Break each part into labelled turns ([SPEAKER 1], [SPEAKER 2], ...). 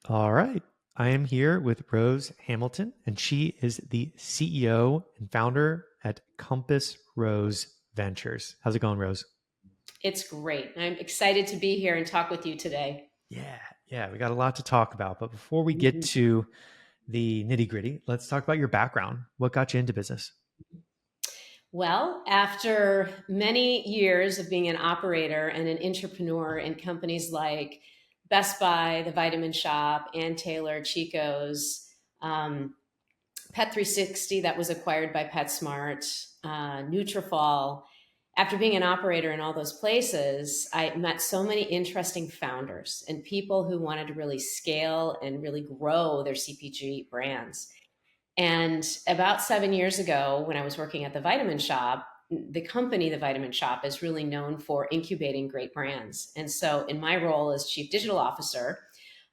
[SPEAKER 1] All right. I am here with Rose Hamilton, and she is the CEO and founder at Compass Rose Ventures. How's it going, Rose?
[SPEAKER 2] It's great. I'm excited to be here and talk with you today.
[SPEAKER 1] Yeah, we got a lot to talk about. But before we get
[SPEAKER 2] Mhm.
[SPEAKER 1] to the nitty gritty, let's talk about your background. What got you into business?
[SPEAKER 2] Well, after many years of being an operator and an entrepreneur in companies like Best Buy, the Vitamin Shop, Ann Taylor, Chico's, um, Pet 360 that was acquired by PetSmart, Nutrafol. After being an operator in all those places, I met so many interesting founders and people who wanted to really scale and really grow their CPG brands. And about 7 years ago, when I was working at the Vitamin Shop, the company, the Vitamin Shop, is really known for incubating great brands. And so, in my role as chief digital officer,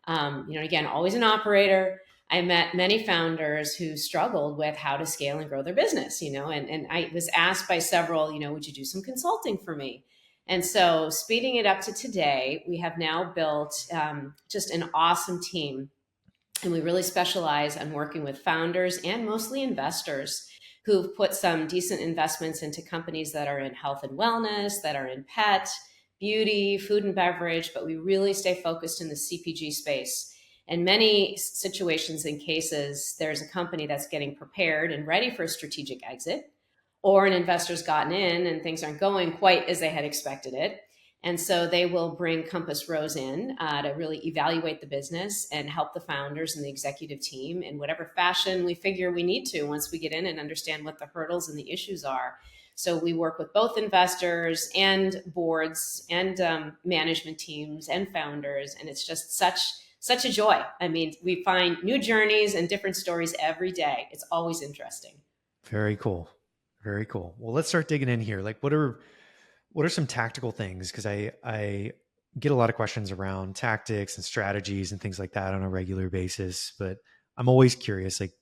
[SPEAKER 2] again, always an operator, I met many founders who struggled with how to scale and grow their business, and I was asked by several, would you do some consulting for me? And so, speeding it up to today, we have now built just an awesome team, and we really specialize on working with founders and mostly investors who've put some decent investments into companies that are in health and wellness, that are in pet, beauty, food and beverage, but we really stay focused in the CPG space. In many situations and cases, there's a company that's getting prepared and ready for a strategic exit, or an investor's gotten in and things aren't going quite as they had expected it. And so they will bring Compass Rose in to really evaluate the business and help the founders and the executive team in whatever fashion we figure we need to once we get in and understand what the hurdles and the issues are. So we work with both investors and boards and management teams and founders, and it's just such a joy. I mean, we find new journeys and different stories every day. It's always interesting.
[SPEAKER 1] Very cool. Very cool. Well, let's start digging in here. Like, what are some tactical things? Because I get a lot of questions around tactics and strategies and things like that on a regular basis. But I'm always curious, like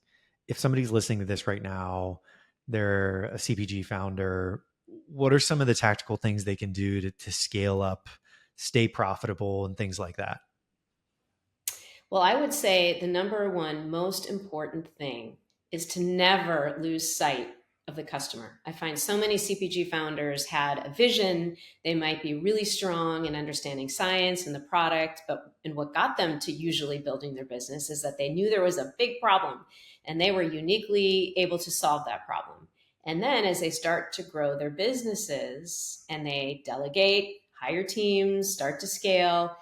[SPEAKER 1] if somebody's listening to this right now, they're a CPG founder, what are some of the tactical things they can do to scale up, stay profitable, and things like that?
[SPEAKER 2] Well, I would say the number one most important thing is to never lose sight of the customer. I find so many CPG founders had a vision. They might be really strong in understanding science and the product, but and what got them to usually building their business is that they knew there was a big problem and they were uniquely able to solve that problem. And then as they start to grow their businesses and they delegate, hire teams, start to scale,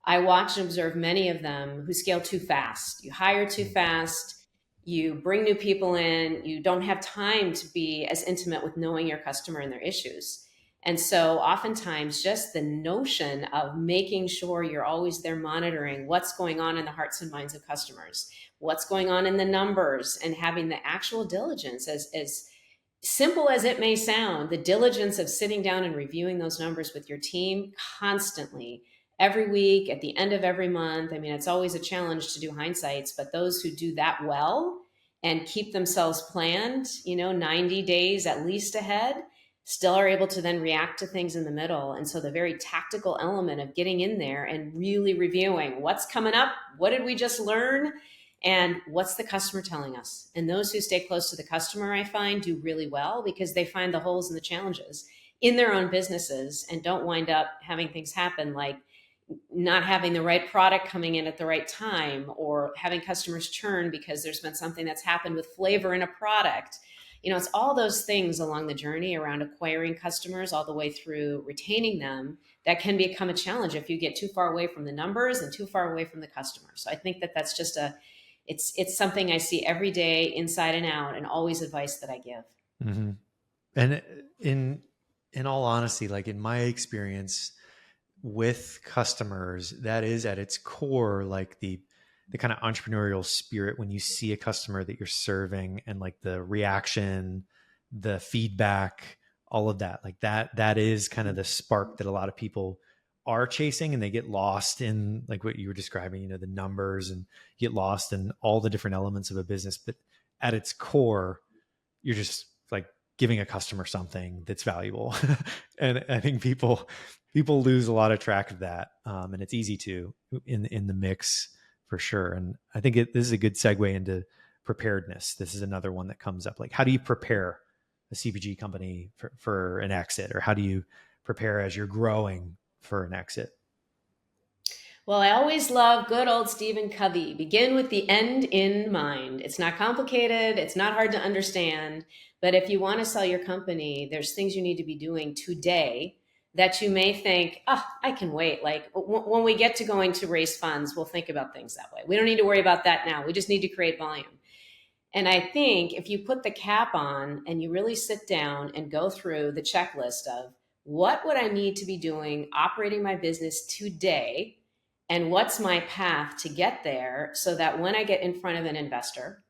[SPEAKER 2] I watch and observe many of them who scale too fast. You hire too fast, you bring new people in, you don't have time to be as intimate with knowing your customer and their issues. And so, oftentimes, just the notion of making sure you're always there monitoring what's going on in the hearts and minds of customers, what's going on in the numbers, and having the actual diligence, as simple as it may sound, the diligence of sitting down and reviewing those numbers with your team constantly, every week, at the end of every month. I mean, it's always a challenge to do hindsights, but those who do that well and keep themselves planned, 90 days at least ahead, still are able to then react to things in the middle. And so the very tactical element of getting in there and really reviewing what's coming up, what did we just learn? And what's the customer telling us? And those who stay close to the customer, I find, do really well because they find the holes and the challenges in their own businesses and don't wind up having things happen like not having the right product coming in at the right time or having customers churn because there's been something that's happened with flavor in a product. It's all those things along the journey around acquiring customers all the way through retaining them that can become a challenge if you get too far away from the numbers and too far away from the customer. So I think that that's just it's something I see every day inside and out and always advice that I give.
[SPEAKER 1] Hmm. And in all honesty, like in my experience with customers, that is at its core like the kind of entrepreneurial spirit when you see a customer that you're serving and like the reaction, the feedback, all of that. Like that is kind of the spark that a lot of people are chasing, and they get lost in like what you were describing, the numbers, and get lost in all the different elements of a business. But at its core, you're just like giving a customer something that's valuable. And I think people lose a lot of track of that. And it's easy to in the mix for sure. And I think this is a good segue into preparedness. This is another one that comes up. Like, how do you prepare a CPG company for an exit, or how do you prepare as you're growing for an exit?
[SPEAKER 2] Well, I always love good old Stephen Covey. Begin with the end in mind. It's not complicated, it's not hard to understand. But if you want to sell your company, there's things you need to be doing today that you may think, oh, I can wait. Like when we get to going to raise funds, we'll think about things that way. We don't need to worry about that now. We just need to create volume. And I think if you put the cap on and you really sit down and go through the checklist of what would I need to be doing operating my business today, and what's my path to get there, so that when I get in front of an investor,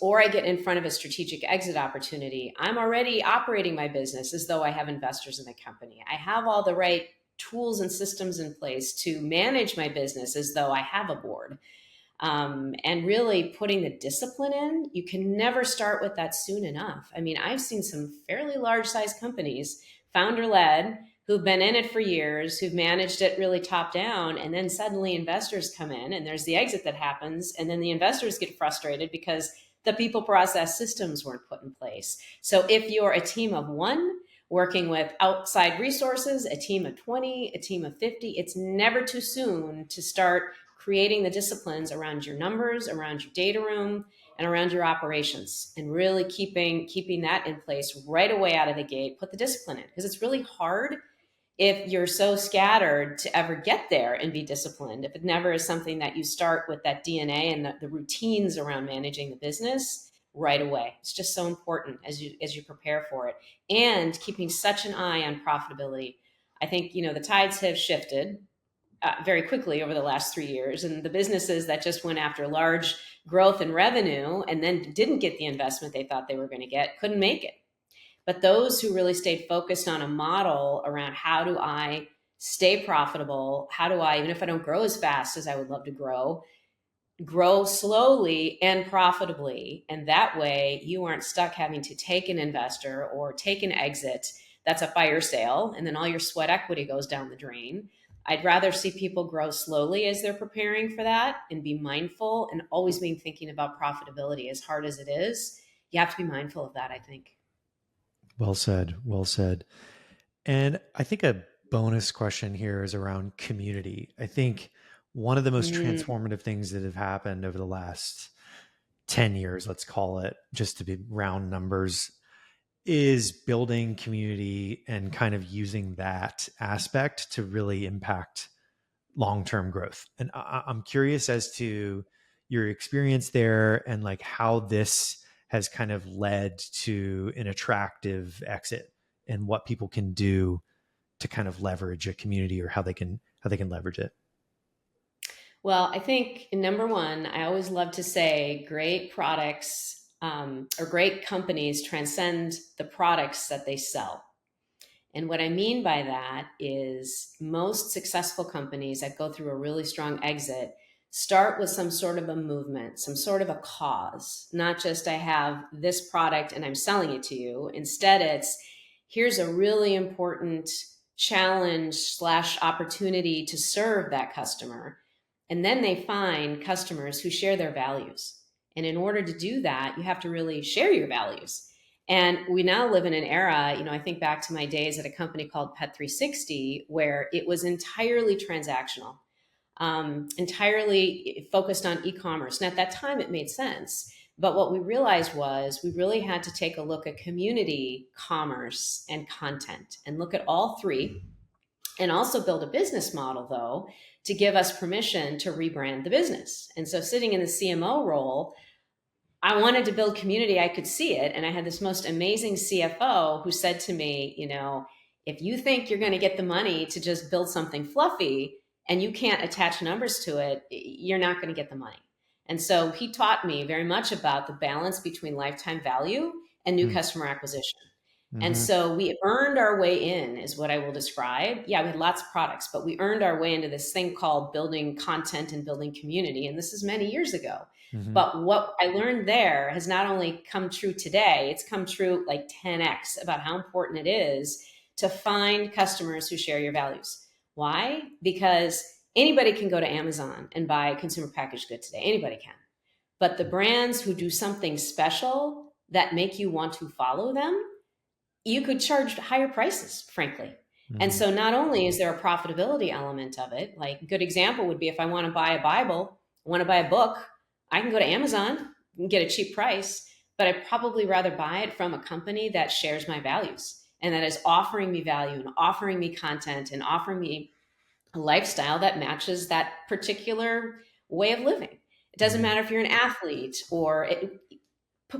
[SPEAKER 2] or I get in front of a strategic exit opportunity, I'm already operating my business as though I have investors in the company. I have all the right tools and systems in place to manage my business as though I have a board. And really putting the discipline in. You can never start with that soon enough. I mean, I've seen some fairly large size companies, founder led, who've been in it for years, who've managed it really top down, and then suddenly investors come in and there's the exit that happens, and then the investors get frustrated because the people, process, systems weren't put in place. So if you're a team of one working with outside resources, a team of 20, a team of 50, it's never too soon to start creating the disciplines around your numbers, around your data room, and around your operations, and really keeping that in place right away out of the gate. Put the discipline in, because it's really hard if you're so scattered to ever get there and be disciplined. If it never is something that you start with that DNA and the routines around managing the business right away. It's just so important as you prepare for it, and keeping such an eye on profitability. I think the tides have shifted very quickly over the last 3 years. And the businesses that just went after large growth and revenue and then didn't get the investment they thought they were going to get couldn't make it. But those who really stayed focused on a model around how do I stay profitable, how do I, even if I don't grow as fast as I would love to grow slowly and profitably. And that way you aren't stuck having to take an investor or take an exit that's a fire sale, and then all your sweat equity goes down the drain. I'd rather see people grow slowly as they're preparing for that and be mindful, and always being thinking about profitability. As hard as it is, you have to be mindful of that, I think.
[SPEAKER 1] Well said. Well said. And I think a bonus question here is around community. I think one of the most
[SPEAKER 2] Mm.
[SPEAKER 1] transformative things that have happened over the last 10 years, let's call it, just to be round numbers, is building community and kind of using that aspect to really impact long-term growth. And I'm curious as to your experience there, and like how this has kind of led to an attractive exit, and what people can do to kind of leverage a community, or how they can leverage it.
[SPEAKER 2] Well, I think number one, I always love to say great products, or great companies transcend the products that they sell. And what I mean by that is most successful companies that go through a really strong exit start with some sort of a movement, some sort of a cause, not just I have this product and I'm selling it to you. Instead, it's here's a really important challenge slash opportunity to serve that customer. And then they find customers who share their values. And in order to do that, you have to really share your values. And we now live in an era, I think back to my days at a company called Pet 360, where it was entirely transactional, entirely focused on e-commerce. And at that time, it made sense. But what we realized was we really had to take a look at community, commerce, and content, and look at all three, and also build a business model, though, to give us permission to rebrand the business. And so sitting in the CMO role, I wanted to build community. I could see it. And I had this most amazing CFO who said to me, if you think you're going to get the money to just build something fluffy and you can't attach numbers to it, you're not going to get the money. And so he taught me very much about the balance between lifetime value and new customer acquisition. And
[SPEAKER 1] Mm-hmm.
[SPEAKER 2] so we earned our way in, is what I will describe. Yeah, we had lots of products, but we earned our way into this thing called building content and building community. And this is many years ago.
[SPEAKER 1] Mm-hmm.
[SPEAKER 2] But what I learned there has not only come true today, it's come true like 10x about how important it is to find customers who share your values. Why? Because Anybody can go to Amazon and buy consumer packaged goods today. Anybody can. But the brands who do something special that make you want to follow them, you could charge higher prices, frankly. And
[SPEAKER 1] Mm-hmm.
[SPEAKER 2] so not only is there a profitability element of it, like a good example would be if I want to buy a Bible, I want to buy a book, I can go to Amazon and get a cheap price, but I'd probably rather buy it from a company that shares my values and that is offering me value and offering me content and offering me a lifestyle that matches that particular way of living. It doesn't
[SPEAKER 1] Mm-hmm.
[SPEAKER 2] matter if you're an athlete or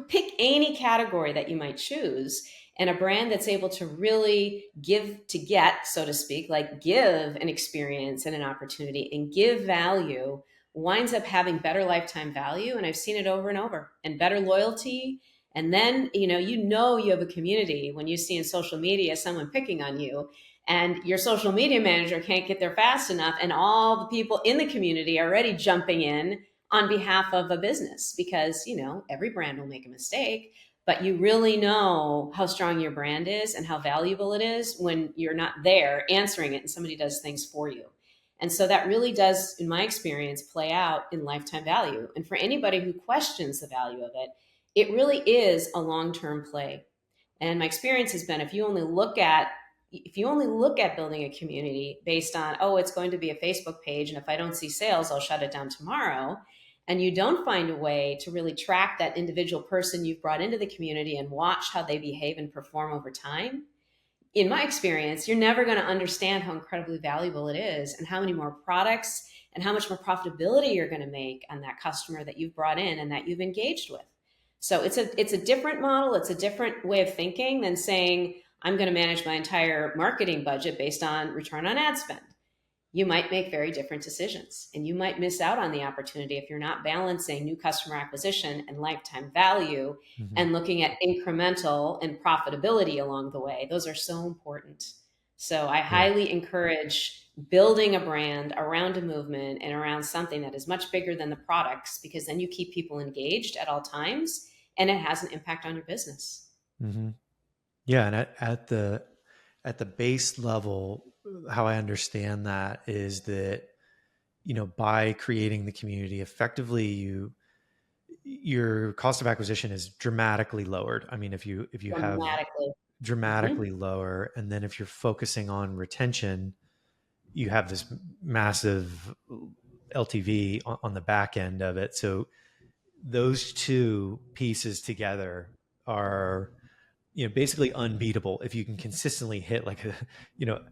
[SPEAKER 2] pick any category that you might choose, and a brand that's able to really give to get, so to speak, like give an experience and an opportunity and give value, winds up having better lifetime value. And I've seen it over and over, and better loyalty. And then you have a community when you see in social media someone picking on you, and your social media manager can't get there fast enough, and all the people in the community are already jumping in on behalf of a business, because every brand will make a mistake, but you really know how strong your brand is and how valuable it is when you're not there answering it and somebody does things for you. And so that really does, in my experience, play out in lifetime value. And for anybody who questions the value of it, it really is a long-term play. And my experience has been, if you only look at building a community based on, oh, it's going to be a Facebook page, and if I don't see sales, I'll shut it down tomorrow, and you don't find a way to really track that individual person you've brought into the community and watch how they behave and perform over time, in my experience, you're never going to understand how incredibly valuable it is and how many more products and how much more profitability you're going to make on that customer that you've brought in and that you've engaged with. So it's a different model. It's a different way of thinking than saying, I'm going to manage my entire marketing budget based on return on ad spend. You might make very different decisions, and you might miss out on the opportunity if you're not balancing new customer acquisition and lifetime value
[SPEAKER 1] Mm-hmm.
[SPEAKER 2] and looking at incremental and profitability along the way. Those are so important. So I
[SPEAKER 1] Yeah.
[SPEAKER 2] highly encourage building a brand around a movement and around something that is much bigger than the products, because then you keep people engaged at all times and it has an impact on your business.
[SPEAKER 1] Mm-hmm. Yeah, and at the base level, how I understand that is that by creating the community effectively, your cost of acquisition is dramatically lowered. I mean, if you have
[SPEAKER 2] Dramatically. Mhm.
[SPEAKER 1] dramatically lower, and then if you're focusing on retention, you have this massive LTV on the back end of it. So those two pieces together are basically unbeatable if you can consistently hit like you know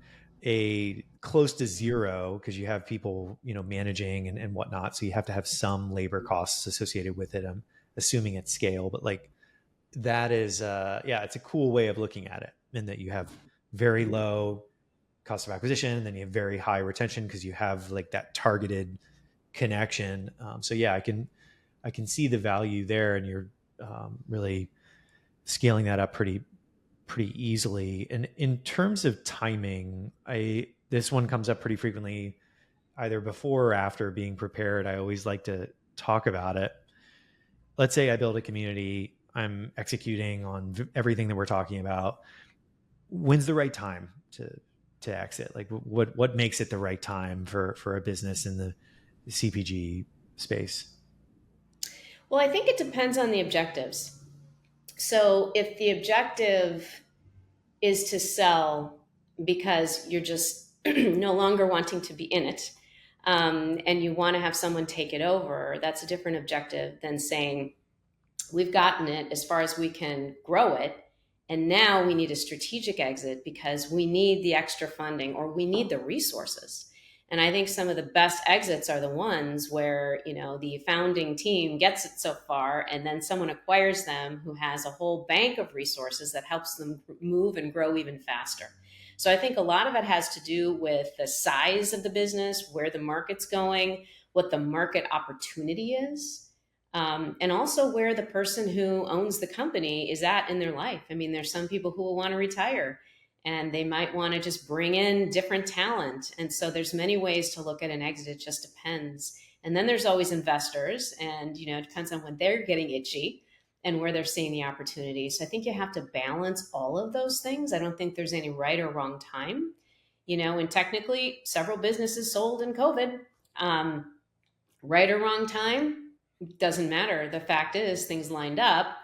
[SPEAKER 1] a close to zero, because you have people managing and whatnot, so you have to have some labor costs associated with it. I'm assuming at scale, but like that is yeah, it's a cool way of looking at it, in that you have very low cost of acquisition and then you have very high retention because you have like that targeted connection. So yeah, I can see the value there, and you're really scaling that up pretty easily. And in terms of timing, I this one comes up pretty frequently, either before or after being prepared. I always like to talk about it. Let's say I build a community, I'm executing on everything that we're talking about. When's the right time to exit? Like what makes it the right time for a business in the CPG space?
[SPEAKER 2] Well, I think it depends on the objectives. So if the objective is to sell because you're just no longer wanting to be in it, and you want to have someone take it over, that's a different objective than saying, we've gotten it as far as we can grow it, and now we need a strategic exit because we need the extra funding or we need the resources. And I think some of the best exits are the ones where the founding team gets it so far, and then someone acquires them who has a whole bank of resources that helps them move and grow even faster. So I think a lot of it has to do with the size of the business, where the market's going, what the market opportunity is, and also where the person who owns the company is at in their life. I mean, there's some people who will want to retire and they might want to just bring in different talent. And so there's many ways to look at an exit. It just depends. And then there's always investors, and it depends on when they're getting itchy and where they're seeing the opportunity. So I think you have to balance all of those things. I don't think there's any right or wrong time. And technically several businesses sold in COVID. Um, right or wrong time, doesn't matter. The fact is things lined up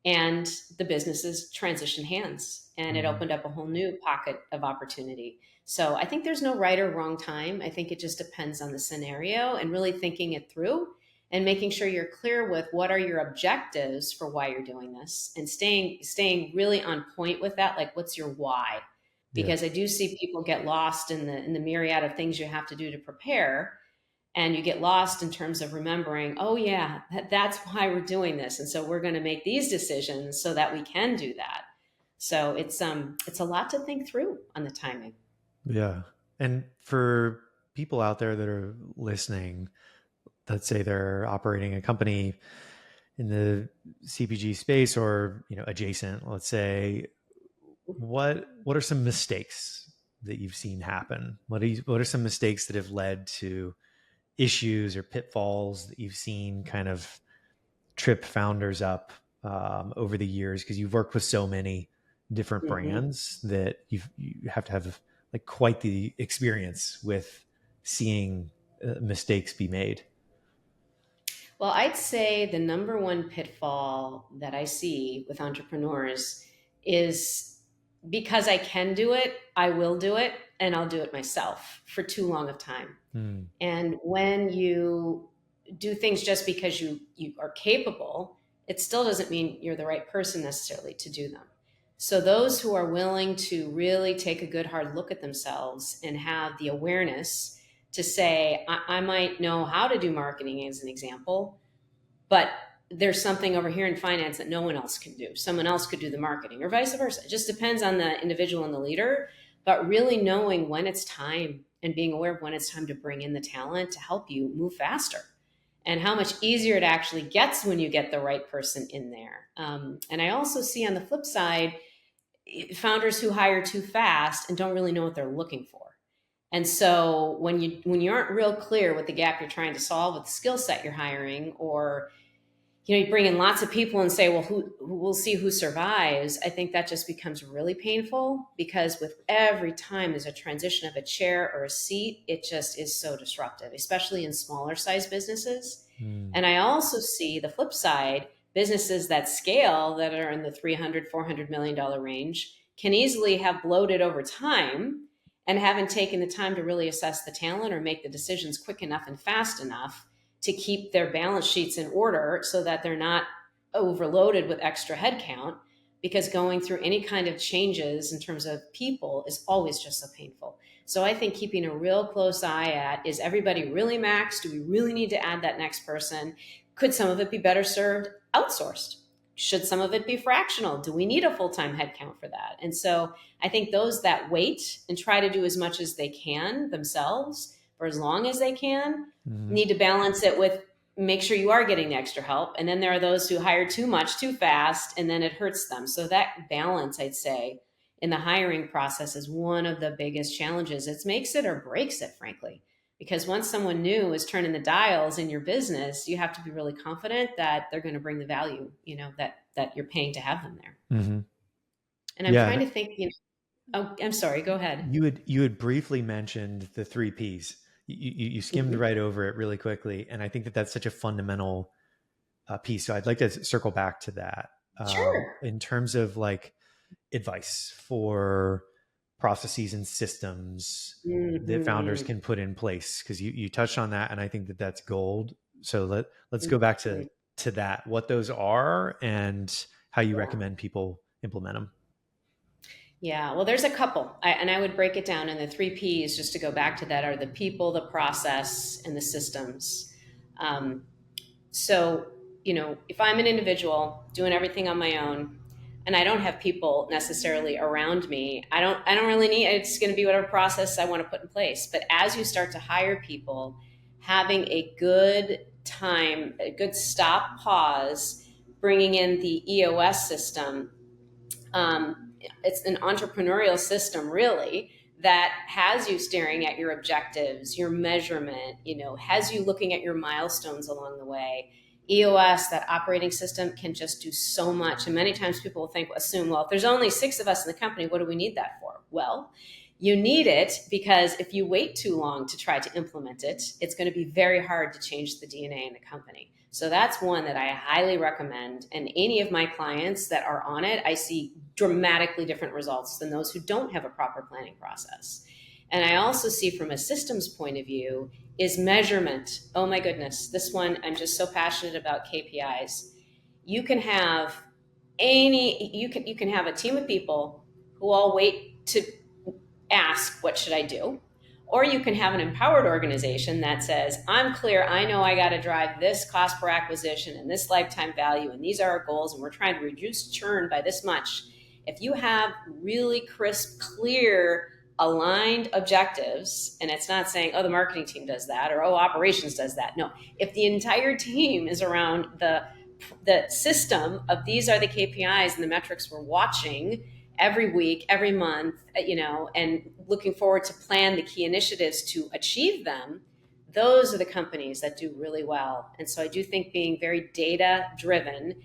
[SPEAKER 2] and the businesses transitioned hands and it
[SPEAKER 1] Mhm.
[SPEAKER 2] opened up a whole new pocket of opportunity. So I think there's no right or wrong time. I think it just depends on the scenario and really thinking it through and making sure you're clear with what are your objectives for why you're doing this and staying really on point with that. Like, what's your why?
[SPEAKER 1] Yeah.
[SPEAKER 2] Because I do see people get lost in the myriad of things you have to do to prepare, and you get lost in terms of remembering, oh yeah, that's why we're doing this, and so we're going to make these decisions so that we can do that. So it's a lot to think through on the timing.
[SPEAKER 1] Yeah. And for people out there that are listening, let's say they're operating a company in the CPG space or, adjacent, let's say, what are some mistakes that you've seen happen? What are some mistakes that have led to issues or pitfalls that you've seen kind of trip founders up over the years? Because you've worked with so many different
[SPEAKER 2] Hmm.
[SPEAKER 1] brands that you have to have like quite the experience with seeing mistakes be made.
[SPEAKER 2] Well, I'd say the number one pitfall that I see with entrepreneurs is, because I can do it, I will do it, and I'll do it myself for too long of time.
[SPEAKER 1] Hmm.
[SPEAKER 2] And when you do things just because you are capable, it still doesn't mean you're the right person necessarily to do them. So those who are willing to really take a good hard look at themselves and have the awareness to say, I might know how to do marketing as an example, but there's something over here in finance that no one else can do. Someone else could do the marketing, or vice versa. It just depends on the individual and the leader, but really knowing when it's time and being aware of when it's time to bring in the talent to help you move faster, and how much easier it actually gets when you get the right person in there. And I also see on the flip side, founders who hire too fast and don't really know what they're looking for. And so when you aren't real clear with the gap you're trying to solve with the skill set you're hiring, or you bring in lots of people and say, well, who we'll see who survives. I think that just becomes really painful, because with every time there's a transition of a chair or a seat, it just is so disruptive, especially in smaller size businesses.
[SPEAKER 1] Hmm.
[SPEAKER 2] And I also see the flip side, businesses that scale, that are in the 300, $400 million range, can easily have bloated over time and haven't taken the time to really assess the talent or make the decisions quick enough and fast enough to keep their balance sheets in order so that they're not overloaded with extra headcount, because going through any kind of changes in terms of people is always just so painful. So I think keeping a real close eye at, is everybody really maxed? Do we really need to add that next person? Could some of it be better served outsourced? Should some of it be fractional? Do we need a full-time headcount for that? And so I think those that wait and try to do as much as they can themselves for as long as they can
[SPEAKER 1] Hmm.
[SPEAKER 2] need to balance it with, make sure you are getting the extra help. And then there are those who hire too much too fast, and then it hurts them. So that balance, I'd say, in the hiring process is one of the biggest challenges. It makes it or breaks it, frankly, because once someone new is turning the dials in your business, you have to be really confident that they're going to bring the value, that you're paying to have them there.
[SPEAKER 1] Hmm.
[SPEAKER 2] And I'm trying
[SPEAKER 1] Yeah.
[SPEAKER 2] to think, oh, I'm sorry, go ahead.
[SPEAKER 1] You had briefly mentioned the three P's. You skimmed
[SPEAKER 2] Hmm.
[SPEAKER 1] right over it really quickly, and I think that that's such a fundamental piece. So I'd like to circle back to that
[SPEAKER 2] Sure.
[SPEAKER 1] in terms of like advice for processes and systems that founders
[SPEAKER 2] Hmm.
[SPEAKER 1] can put in place, because you touched on that, and I think that that's gold. So let's go back to that, what those are and how you
[SPEAKER 2] Yeah.
[SPEAKER 1] recommend people implement them.
[SPEAKER 2] Yeah, well, there's a couple, and I would break it down. And the three P's, just to go back to that, are the people, the process, and the systems. Um, so, if I'm an individual doing everything on my own, and I don't have people necessarily around me, I don't really need. It's going to be whatever process I want to put in place. But as you start to hire people, having a good time, a good stop, pause, bringing in the EOS system. It's an entrepreneurial system, really, that has you staring at your objectives, your measurement, has you looking at your milestones along the way. EOS, that operating system, can just do so much. And many times people will assume, well, if there's only 6 of us in the company, what do we need that for? Well, You need it because if you wait too long to try to implement it, it's going to be very hard to change the DNA in the company. So that's one that I highly recommend. And any of my clients that are on it, I see dramatically different results than those who don't have a proper planning process. And I also see from a systems point of view is measurement. Oh my goodness, this one, I'm just so passionate about KPIs. You can have you can have a team of people who all wait to ask, what should I do? Or you can have an empowered organization that says, I'm clear, I know I got to drive this cost per acquisition and this lifetime value, and these are our goals, and we're trying to reduce churn by this much. If you have really crisp, clear, aligned objectives, and it's not saying, oh, the marketing team does that, or oh, operations does that. No, if the entire team is around the system of these are the KPIs and the metrics we're watching every week, every month, and looking forward to plan the key initiatives to achieve them, those are the companies that do really well. And so I do think being very data driven,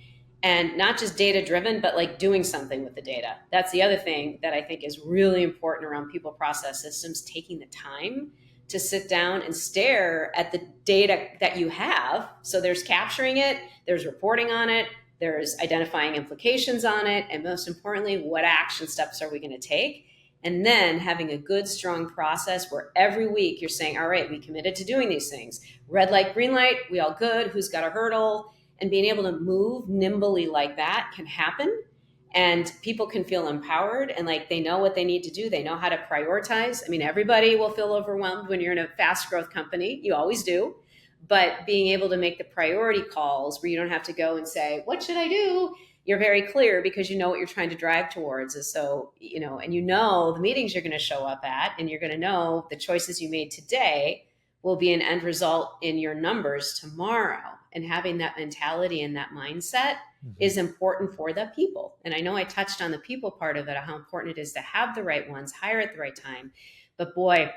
[SPEAKER 2] and not just data driven, but like doing something with the data. That's the other thing that I think is really important around people, process, systems, taking the time to sit down and stare at the data that you have. So there's capturing it, there's reporting on it, there's identifying implications on it, and most importantly, what action steps are we going to take? And then having a good, strong process where every week you're saying, all right, we committed to doing these things. Red light, green light, we all good, who's got a hurdle? And being able to move nimbly like that can happen. And people can feel empowered and like they know what they need to do. They know how to prioritize. I mean, everybody will feel overwhelmed when you're in a fast growth company. You always do. But being able to make the priority calls where you don't have to go and say, what should I do? You're very clear because you know what you're trying to drive towards. And so, and the meetings you're going to show up at, and you're going to know the choices you made today will be an end result in your numbers tomorrow. And having that mentality and that mindset is important for the people. And I know I touched on the people part of it, how important it is to have the right ones, hire at the right time. But boy,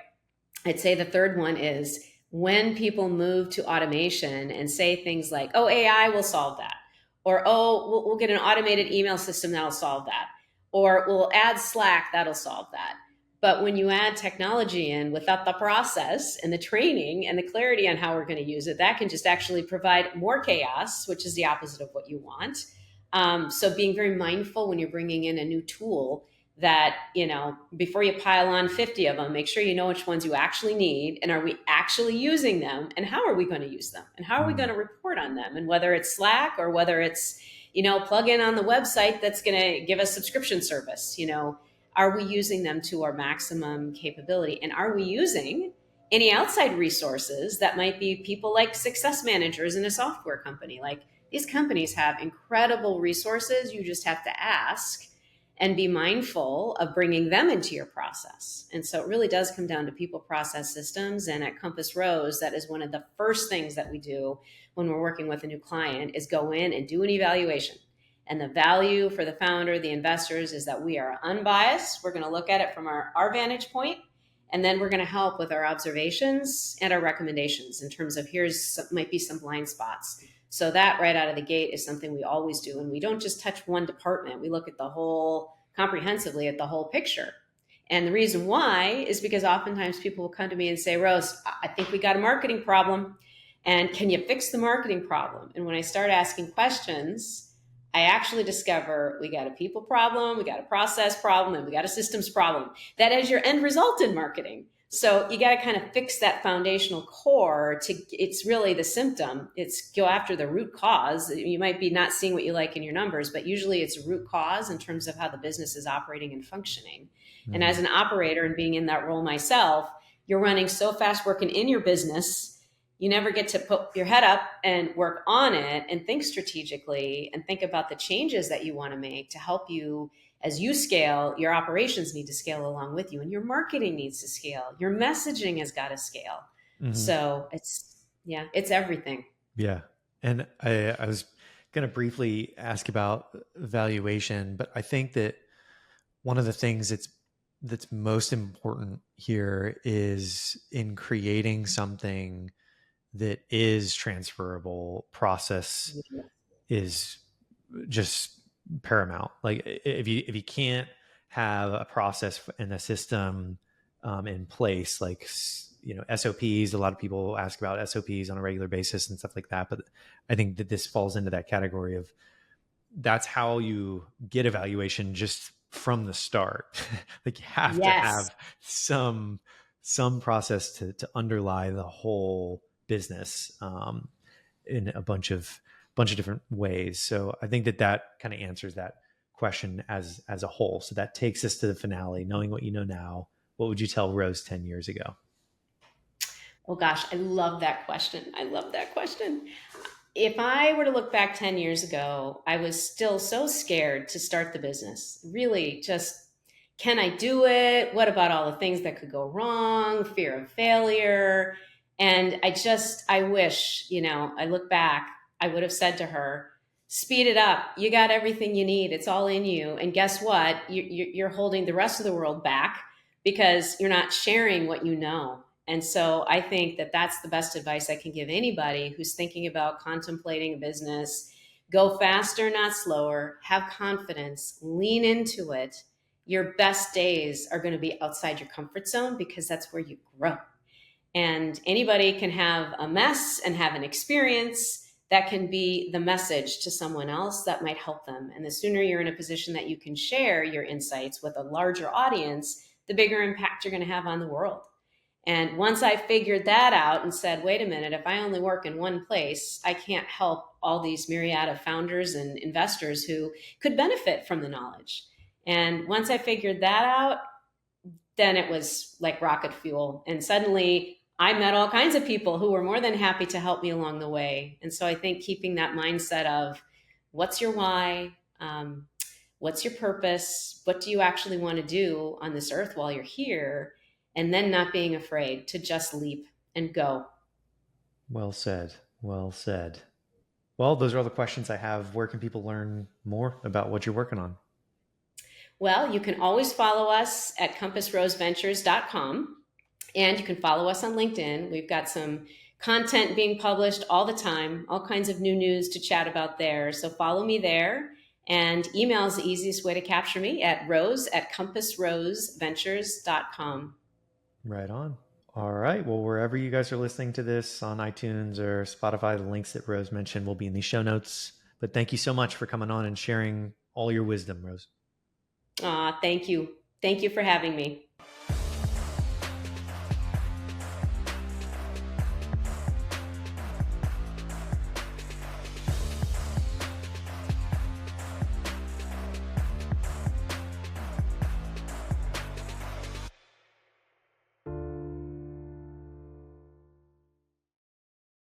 [SPEAKER 2] I'd say the third one is when people move to automation and say things like, oh, AI will solve that. Or, oh, we'll get an automated email system that'll solve that. Or we'll add Slack, that'll solve that. But when you add technology in without the process and the training and the clarity on how we're going to use it, that can just actually provide more chaos, which is the opposite of what you want. So being very mindful when you're bringing in a new tool that, before you pile on 50 of them, make sure you know which ones you actually need, and are we actually using them, and how are we going to use them, and how are we going to report on them, and whether it's Slack or whether it's, plug in on the website that's going to give us subscription service, are we using them to our maximum capability? And are we using any outside resources that might be people like success managers in a software company? Like, these companies have incredible resources. You just have to ask and be mindful of bringing them into your process. And so it really does come down to people, process, systems. And at Compass Rose, that is one of the first things that we do when we're working with a new client is go in and do an evaluation. And the value for the founder, the investors, is that we are unbiased. We're going to look at it from our vantage point, and then we're going to help with our observations and our recommendations in terms of might be some blind spots. So that right out of the gate is something we always do. And we don't just touch one department. We look at comprehensively at the whole picture. And the reason why is because oftentimes people will come to me and say, Rose, I think we got a marketing problem. And can you fix the marketing problem? And when I start asking questions, I actually discover we got a people problem, we got a process problem, and we got a systems problem. That is your end result in marketing. So you got to kind of fix that foundational core it's really the symptom. It's go after the root cause. You might be not seeing what you like in your numbers, but usually it's a root cause in terms of how the business is operating and functioning. And as an operator and being in that role myself, you're running so fast working in your business, you never get to put your head up and work on it and think strategically and think about the changes that you want to make to help you. As you scale, your operations need to scale along with you, and your marketing needs to scale. Your messaging has got to scale. So it's everything.
[SPEAKER 1] Yeah. And I was going to briefly ask about valuation, but I think that one of the things that's most important here is in creating something that is transferable. Process is just paramount. Like if you can't have a process and a system in place, like, SOPs. A lot of people ask about SOPs on a regular basis and stuff like that. But I think that this falls into that category of, that's how you get evaluation just from the start. Like, you have to
[SPEAKER 2] Yes.
[SPEAKER 1] have some process to underlie the whole business, in a bunch of different ways. So I think that kind of answers that question as a whole. So that takes us to the finale. Knowing what you know now, what would you tell Rose 10 years ago?
[SPEAKER 2] Oh gosh, I love that question. I love that question. If I were to look back 10 years ago, I was still so scared to start the business. Really, just, can I do it? What about all the things that could go wrong? Fear of failure. And I wish, I look back, I would have said to her, speed it up. You got everything you need. It's all in you. And guess what? You're holding the rest of the world back because you're not sharing what you know. And so I think that that's the best advice I can give anybody who's thinking about contemplating a business. Go faster, not slower. Have confidence. Lean into it. Your best days are going to be outside your comfort zone because that's where you grow. And anybody can have a mess and have an experience that can be the message to someone else that might help them. And the sooner you're in a position that you can share your insights with a larger audience, the bigger impact you're going to have on the world. And once I figured that out and said, wait a minute, if I only work in one place, I can't help all these myriad of founders and investors who could benefit from the knowledge. And once I figured that out, then it was like rocket fuel. And suddenly I met all kinds of people who were more than happy to help me along the way. And so I think keeping that mindset of, what's your why? What's your purpose? What do you actually want to do on this earth while you're here? And then not being afraid to just leap and go.
[SPEAKER 1] Well said. Well said. Well, those are all the questions I have. Where can people learn more about what you're working on?
[SPEAKER 2] Well, you can always follow us at compassroseventures.com, and you can follow us on LinkedIn. We've got some content being published all the time, all kinds of new news to chat about there. So follow me there. And email is the easiest way to capture me at rose@compassroseventures.com.
[SPEAKER 1] Right on. All right. Well, wherever you guys are listening to this, on iTunes or Spotify, the links that Rose mentioned will be in the show notes. But thank you so much for coming on and sharing all your wisdom, Rose.
[SPEAKER 2] Thank you. Thank you for having me.